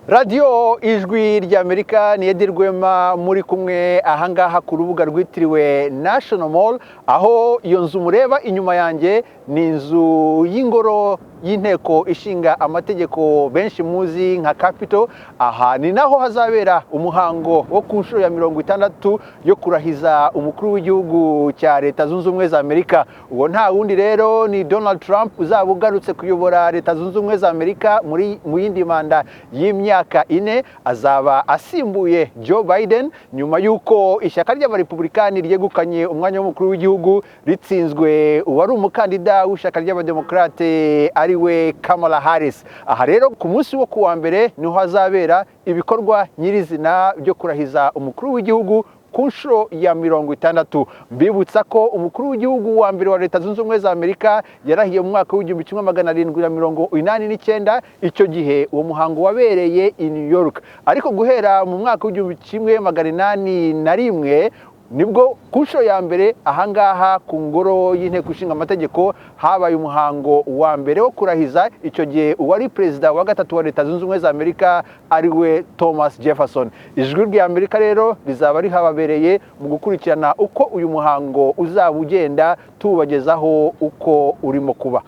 Radio ijwi ry'Amerika ni Edi Rwema muri kumwe ahangaha ku rubuga rwitiriwe National Mall, aho iyo nzu mureba inyuma yanjye ni inzu y'ingoro y'inteko ishinga amategeko benshi muzi nka Capitol. Aha ni naho hazabera umuhango wo ku nshuro ya 60 yo kurahiza umukuru w'igihugu cya Leta Zunze Ubumwe za Amerika. Uwo nta wundi rero ni Donald Trump uzaba ugarutse kuyobora Leta Zunze Ubumwe za Amerika mu yindi manda y'imyaka 4. Azaba asimbuye Joe Biden nyuma y'uko ishyaka ry'abarepublikani ryegukanye umwanya w'umukuru w'igihugu ritsinzwe uwari umukandida w'ishyaka ry'abademokrate ariwe Kamala Harris. Aha rero ku munsi wo kuwa mbere niho hazabera ibikorwa nyirizina byo kurahiza umukuru w'igihugu ku nshuro ya 60. Mbibutsa ko umukuru w'igihugu wa mbere wa Leta Zunze Ubumwe za Amerika yarahiye mu mwaka w'1789. icyo gihe uwo muhango wabereye i New York, ariko guhera mu mwaka w'1801 nibwo ku nshuro ya mbere ahangaha ku ngoro y'inteko ishinga amategeko habaye umuhango wa mbere wo kurahiza icyo gihe uwari perezida wa gatatu wa Leta Zunze Ubumwe za Amerika ariwe Thomas Jefferson. Ijwi ry'Amerika rero rizaba rihababereye mu gukurikirana uko uyu muhango uzaba ugenda, tubagezaho uko urimo kuba.